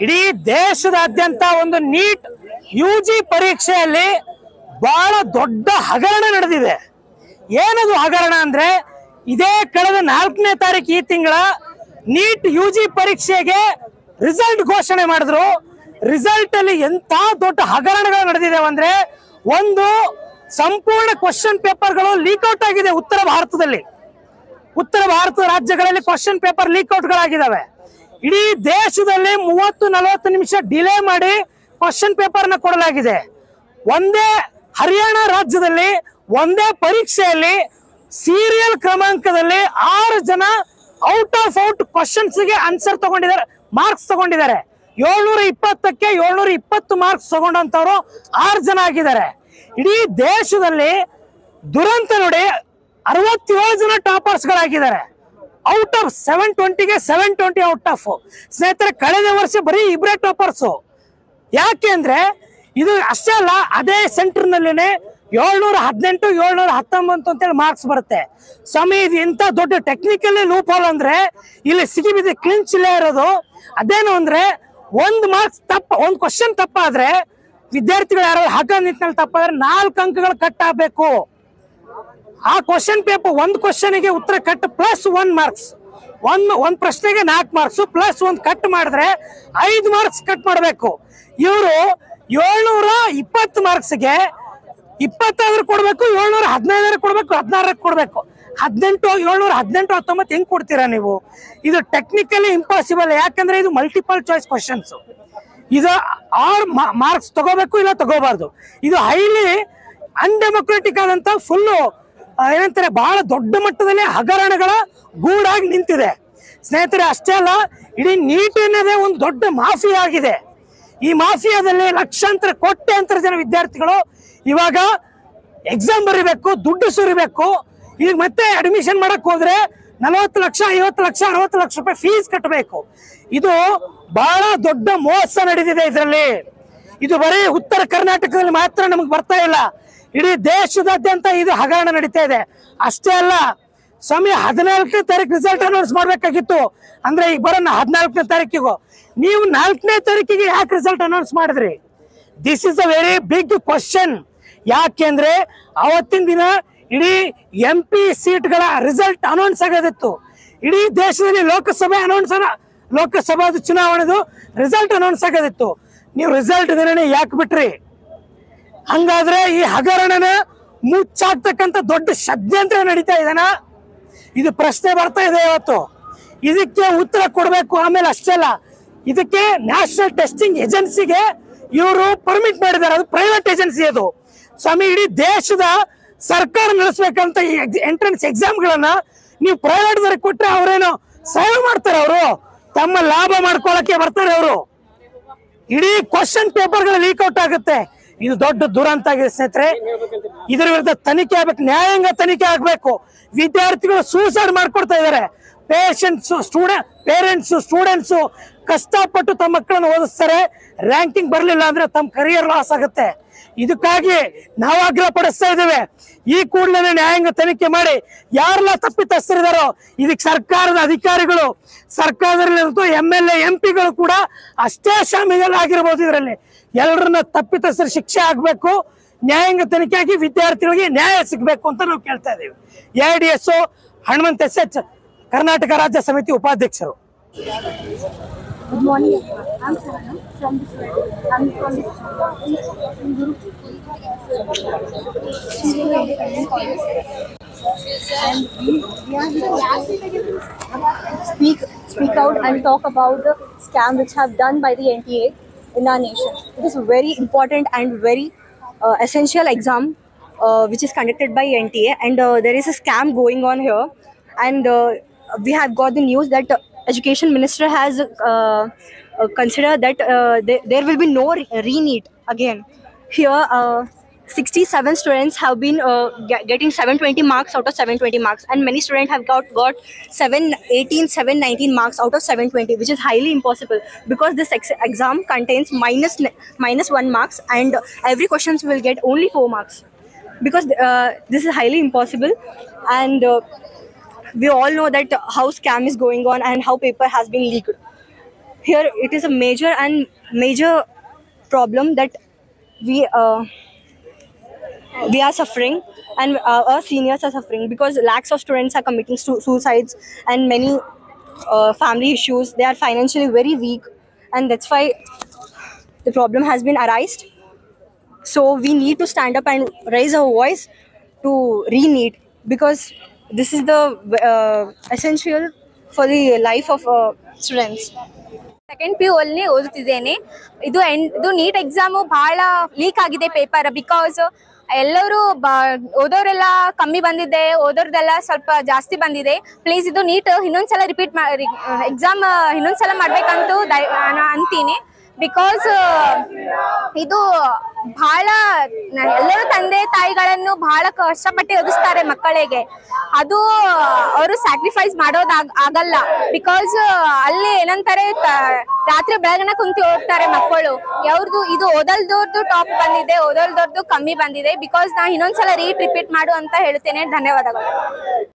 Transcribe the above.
ಇಡೀ ದೇಶದಾದ್ಯಂತ ಒಂದು ನೀಟ್ ಯುಜಿ ಪರೀಕ್ಷೆಯಲ್ಲಿ ಬಹಳ ದೊಡ್ಡ ಹಗರಣ ನಡೆದಿದೆ. ಏನದು ಹಗರಣ ಅಂದ್ರೆ, ಇದೇ ಕಳೆದ 4ನೇ ತಾರೀಕು ಈ ತಿಂಗಳ ನೀಟ್ ಯುಜಿ ಪರೀಕ್ಷೆಗೆ ರಿಸಲ್ಟ್ ಘೋಷಣೆ ಮಾಡಿದ್ರು. ರಿಸಲ್ಟ್ ಅಲ್ಲಿ ಎಂತ ದೊಡ್ಡ ಹಗರಣಗಳು ನಡೆದಿದೆ ಅಂದ್ರೆ, ಒಂದು ಸಂಪೂರ್ಣ ಕ್ವಶನ್ ಪೇಪರ್ಗಳು ಲೀಕ್ಔಟ್ ಆಗಿದೆ. ಉತ್ತರ ಭಾರತದ ರಾಜ್ಯಗಳಲ್ಲಿ ಕ್ವಶನ್ ಪೇಪರ್ ಲೀಕ್ಔಟ್ ಗಳಾಗಿದ್ದಾವೆ. ಇಡೀ ದೇಶದಲ್ಲಿ 30-40 ನಿಮಿಷ ಡಿಲೇ ಮಾಡಿ ಕ್ವಶನ್ ಪೇಪರ್ ನ ಕೊಡಲಾಗಿದೆ. ಒಂದೇ ಹರಿಯಾಣ ರಾಜ್ಯದಲ್ಲಿ ಒಂದೇ ಪರೀಕ್ಷೆಯಲ್ಲಿ ಸೀರಿಯಲ್ ಕ್ರಮಾಂಕದಲ್ಲಿ 6 ಜನ ಔಟ್ ಆಫ್ ಔಟ್ ಕ್ವಶನ್ಸ್ ಗೆ ಆನ್ಸರ್ ತಗೊಂಡಿದ್ದಾರೆ, ಮಾರ್ಕ್ಸ್ ತಗೊಂಡಿದ್ದಾರೆ. 720ಕ್ಕೆ 720 ಮಾರ್ಕ್ಸ್ ತಗೊಂಡಂತವ್ರು 6 ಜನ ಆಗಿದ್ದಾರೆ. ಇಡೀ ದೇಶದಲ್ಲಿ ದುರಂತ ನೋಡಿ, 67 ಜನ ಟಾಪರ್ಸ್ ಗಳಾಗಿದ್ದಾರೆ. ಔಟ್ ಆಫ್ 720ಗೆ 720 ಔಟ್ ಆಫ್. ಸ್ನೇಹಿತರೆ, ಕಳೆದ ವರ್ಷ ಬರೀ ಇಬ್ಬರೇ ಟಾಪರ್ಸ್. ಯಾಕೆ ಅಂದ್ರೆ ಇದು ಅಷ್ಟೇ ಅಲ್ಲ, ಅದೇ ಸೆಂಟರ್ ನಲ್ಲಿನೇ 718 719 ಅಂತೇಳಿ ಮಾರ್ಕ್ಸ್ ಬರುತ್ತೆ. ಸ್ವಾಮಿ, ಇದು ಎಂತ ದೊಡ್ಡ ಟೆಕ್ನಿಕಲಿ ಲೂಪ್ ಹೋಲ್ ಅಂದ್ರೆ, ಇಲ್ಲಿ ಸಿಗಿಬಿದ್ದ ಕ್ಲಿಂಚ್ ಇಲ್ಲೇ ಇರೋದು. ಅದೇನು ಅಂದ್ರೆ, ಒಂದು ಮಾರ್ಕ್ಸ್ ತಪ್ಪ, ಒಂದು ಕ್ವಶನ್ ತಪ್ಪಾದ್ರೆ ವಿದ್ಯಾರ್ಥಿಗಳು ಯಾರು ಹಗ್ಗ ನಿಟ್ಟಿನಲ್ಲಿ ತಪ್ಪಾದ್ರೆ 4 ಅಂಕಗಳು ಕಟ್ ಆಗ್ಬೇಕು. ಆ ಕ್ವಶನ್ ಪೇಪರ್ ಒಂದು ಕ್ವಶನ್ಗೆ ಉತ್ತರ ಕಟ್ ಪ್ಲಸ್ 1 ಮಾರ್ಕ್ಸ್, ಒಂದ್ ಪ್ರಶ್ನೆಗೆ 4 ಮಾರ್ಕ್ಸ್ ಪ್ಲಸ್ 1 ಕಟ್ ಮಾಡಿದ್ರೆ 5 ಮಾರ್ಕ್ಸ್ ಕಟ್ ಮಾಡಬೇಕು. ಇವರು 720 ಮಾರ್ಕ್ಸ್ಗೆ 20 ಕೊಡ್ಬೇಕು, 715 ಕೊಡ್ಬೇಕು, 16 ಕೊಡ್ಬೇಕು. 18 718 19 ಹೆಂಗ್ ಕೊಡ್ತೀರಾ ನೀವು? ಇದು ಟೆಕ್ನಿಕಲಿ ಇಂಪಾಸಿಬಲ್. ಯಾಕಂದ್ರೆ ಇದು ಮಲ್ಟಿಪಲ್ ಚಾಯ್ಸ್ ಕ್ವಶನ್ಸ್. ಇದು 6 ಮಾರ್ಕ್ಸ್ ತಗೋಬೇಕು, ಇಲ್ಲ ತಗೋಬಾರ್ದು. ಇದು ಹೈಲಿ ಅನ್ಡೆಮೊಕ್ರೆಟಿಕ್ ಆದಂತ ಫುಲ್ಲು ಏನಂತಾರೆ, ಬಹಳ ದೊಡ್ಡ ಮಟ್ಟದಲ್ಲಿ ಹಗರಣಗಳ ಗೂಡಾಗಿ ನಿಂತಿದೆ. ಸ್ನೇಹಿತರೆ, ಅಷ್ಟೇ ಅಲ್ಲ, ಇಡೀ ನೀಟ್ ಅನ್ನೋದೇ ಒಂದು ದೊಡ್ಡ ಮಾಫಿಯಾ ಆಗಿದೆ. ಈ ಮಾಫಿಯಾದಲ್ಲಿ ಲಕ್ಷಾಂತರ ಕೋಟ್ಯಾಂತರ ಜನ ವಿದ್ಯಾರ್ಥಿಗಳು ಇವಾಗ ಎಕ್ಸಾಮ್ ಬರೀಬೇಕು, ದುಡ್ಡು ಸುರಿಬೇಕು. ಈಗ ಮತ್ತೆ ಅಡ್ಮಿಷನ್ ಮಾಡಕ್ ಹೋದ್ರೆ 40 ಲಕ್ಷ 50 ಲಕ್ಷ 60 ಲಕ್ಷ ರೂಪಾಯಿ ಫೀಸ್ ಕಟ್ಟಬೇಕು. ಇದು ಬಹಳ ದೊಡ್ಡ ಮೋಸ ನಡೆದಿದೆ ಇದರಲ್ಲಿ. ಇದು ಬರೀ ಉತ್ತರ ಕರ್ನಾಟಕದಲ್ಲಿ ಮಾತ್ರ ನಮಗೆ ಬರ್ತಾ ಇಲ್ಲ, ಇಡೀ ದೇಶದಾದ್ಯಂತ ಇದು ಹಗರಣ ನಡೀತಾ ಇದೆ. ಅಷ್ಟೇ ಅಲ್ಲ ಸ್ವಾಮಿ, 14ನೇ ತಾರೀಕು ರಿಸಲ್ಟ್ ಅನೌನ್ಸ್ ಮಾಡ್ಬೇಕಾಗಿತ್ತು. ಅಂದ್ರೆ ಈಗ ಬರೋಣ 14ನೇ ತಾರೀಕಿಗೂ. ನೀವು 4ನೇ ತಾರೀಕಿಗೆ ಯಾಕೆ ರಿಸಲ್ಟ್ ಅನೌನ್ಸ್ ಮಾಡಿದ್ರಿ? This is a very big question. ಯಾಕೆಂದ್ರೆ ಅವತ್ತಿನ ದಿನ ಇಡೀ MP ಸೀಟ್ಗಳ ರಿಸಲ್ಟ್ ಅನೌನ್ಸ್ ಆಗೋದಿತ್ತು. ಇಡೀ ದೇಶದಲ್ಲಿ ಲೋಕಸಭಾ ಚುನಾವಣೆದು ರಿಸಲ್ಟ್ ಅನೌನ್ಸ್ ಆಗೋದಿತ್ತು. ನೀವು ರಿಸಲ್ಟ್ ದಿನನೇ ಯಾಕೆ ಬಿಟ್ರಿ? ಹಂಗಾದ್ರೆ ಈ ಹಗರಣನ ಮುಚ್ಚಾಕ್ತಕ್ಕಂಥ ದೊಡ್ಡ ಷಡ್ಯಂತ್ರ ನಡೀತಾ ಇದೆನಾ? ಇದು ಪ್ರಶ್ನೆ ಬರ್ತಾ ಇದೆ ಇವತ್ತು. ಇದಕ್ಕೆ ಉತ್ತರ ಕೊಡಬೇಕು. ಆಮೇಲೆ ಅಷ್ಟೇ ಅಲ್ಲ, ಇದಕ್ಕೆ ನ್ಯಾಷನಲ್ ಟೆಸ್ಟಿಂಗ್ ಏಜೆನ್ಸಿಗೆ ಇವರು ಪರ್ಮಿಟ್ ಮಾಡಿದ್ದಾರೆ. ಅದು ಪ್ರೈವೇಟ್ ಏಜೆನ್ಸಿ. ಅದು ಸ್ವಾಮಿ, ಇಡೀ ದೇಶದ ಸರ್ಕಾರ ನಡೆಸಬೇಕಂತ ಈ ಎಂಟ್ರೆನ್ಸ್ ಎಕ್ಸಾಮ್ಗಳನ್ನ ನೀವು ಪ್ರೈವೇಟ್ ದವರಿಗೆ ಕೊಟ್ರೆ ಅವರೇನು ಸೇವ್ ಮಾಡ್ತಾರೆ? ಅವರು ತಮ್ಮ ಲಾಭ ಮಾಡ್ಕೊಳ್ಳಕ್ಕೆ ಬರ್ತಾರೆ. ಅವರು ಇಡೀ ಕ್ವಶನ್ ಪೇಪರ್ಗಳು ಲೀಕ್ಔಟ್ ಆಗುತ್ತೆ. ಇದು ದೊಡ್ಡ ದುರಂತ ಆಗಿದೆ ಸ್ನೇಹಿತರೆ. ಇದರ ವಿರುದ್ಧ ತನಿಖೆ ಆಗ್ಬೇಕು, ನ್ಯಾಯಾಂಗ ತನಿಖೆ ಆಗ್ಬೇಕು. ವಿದ್ಯಾರ್ಥಿಗಳು ಸೂಸೈಡ್ ಮಾಡ್ಕೊಡ್ತಾ ಇದ್ದಾರೆ. ಪೇರೆಂಟ್ಸ್ ಸ್ಟೂಡೆಂಟ್ಸ್ ಕಷ್ಟಪಟ್ಟು ತಮ್ಮ ಮಕ್ಕಳನ್ನು ಓದಿಸ್ತಾರೆ. ರ್ಯಾಂಕಿಂಗ್ ಬರಲಿಲ್ಲ ಅಂದ್ರೆ ತಮ್ಮ ಕರಿಯರ್ ಲಾಸ್ ಆಗುತ್ತೆ. ಇದಕ್ಕಾಗಿ ನಾವು ಆಗ್ರಹ ಪಡಿಸ್ತಾ ಇದ್ದೇವೆ, ಈ ಕೂಡಲೇ ನ್ಯಾಯಾಂಗ ತನಿಖೆ ಮಾಡಿ ಯಾರೆಲ್ಲ ತಪ್ಪಿತಸ್ಥರಿದಾರೋ ಇದಕ್ಕೆ ಸರ್ಕಾರದ ಅಧಿಕಾರಿಗಳು, ಸರ್ಕಾರದಲ್ಲಿ MLA MP ಗಳು ಕೂಡ ಅಷ್ಟೇ ಶಾಮೀಲಾಗಿರ್ಬೋದು. ಇದರಲ್ಲಿ ಎಲ್ಲರನ್ನ ತಪ್ಪಿತಸ್ಥರ ಶಿಕ್ಷೆ ಆಗ್ಬೇಕು. ನ್ಯಾಯಾಂಗ ತನಿಖೆ ಆಗಿ ವಿದ್ಯಾರ್ಥಿಗಳಿಗೆ ನ್ಯಾಯ ಸಿಗಬೇಕು ಅಂತ ನಾವು ಕೇಳ್ತಾ ಇದ್ದೀವಿ. AIDS ಹನುಮಂತ್ SH, ಕರ್ನಾಟಕ ರಾಜ್ಯ ಸಮಿತಿ ಉಪಾಧ್ಯಕ್ಷರು. Good morning. I'm Sarana from this. I'm from this. And we are here to speak out and talk about the scam which have done by the NTA in our nation. It is a very important and very essential exam which is conducted by NTA, and there is a scam going on here, and we have got the news that Education Minister has considered that there will be no re-NEET again. Here 67 students have been getting 720 marks out of 720 marks, and many students have got 718 719 marks out of 720, which is highly impossible because this exam contains minus 1 marks, and every questions will get only 4 marks because this is highly impossible. And we all know that how scam is going on and how paper has been leaked. here it is a major problem that we are suffering, and our seniors are suffering, because lakhs of students are committing suicides, and many family issues. They are financially very weak, and that's why the problem has been arised. So we need to stand up and raise our voice to re-NEET, because this is the essential for the life of students. Second P U ಅಲ್ಲಿ ಓದುತ್ತಿದ್ದೇನೆ. ಇದು NEET exam ಬಹಳ leak ಆಗಿದೆ paper, because ಎಲ್ಲರೂ ಓದೋರೆಲ್ಲ ಕಮ್ಮಿ ಬಂದಿದೆ, ಓದೋರ್ದೆಲ್ಲ ಸ್ವಲ್ಪ ಜಾಸ್ತಿ ಬಂದಿದೆ. ಪ್ಲೀಸ್ ಇದು ನೀಟ್ ಇನ್ನೊಂದ್ಸಲ ರಿಪೀಟ್ ಎಕ್ಸಾಮ್ ಇನ್ನೊಂದ್ಸಲ ಮಾಡ್ಬೇಕಂತೂ ಅಂತೀನಿ. ಬಿಕಾಸ್ ಇದು ಬಹಳ ಎಲ್ಲರೂ ತಂದೆ ತಾಯಿಗಳನ್ನು ಬಹಳ ಕಷ್ಟಪಟ್ಟು ಓದಿಸ್ತಾರೆ ಮಕ್ಕಳಿಗೆ, ಅದು ಅವರು ಸ್ಯಾಕ್ರಿಫೈಸ್ ಆಗಲ್ಲ. ಬಿಕಾಸ್ ಅಲ್ಲಿ ಏನಂತಾರೆ, ರಾತ್ರಿ ಬೆಳಗನ ಕುಂತು ಓದ್ತಾರೆ ಮಕ್ಕಳು. ಯಾವ್ದು ಇದು ಓದಲ್ದವ್ರದ್ದು ಟಾಪ್ ಬಂದಿದೆ, ಓದಲ್ದವ್ರದ್ದು ಕಮ್ಮಿ ಬಂದಿದೆ. ಬಿಕಾಸ್ ನಾ ಇನ್ನೊಂದ್ಸಲ ರಿಪೀಟ್ ಮಾಡು ಅಂತ ಹೇಳ್ತೇನೆ. ಧನ್ಯವಾದಗಳು.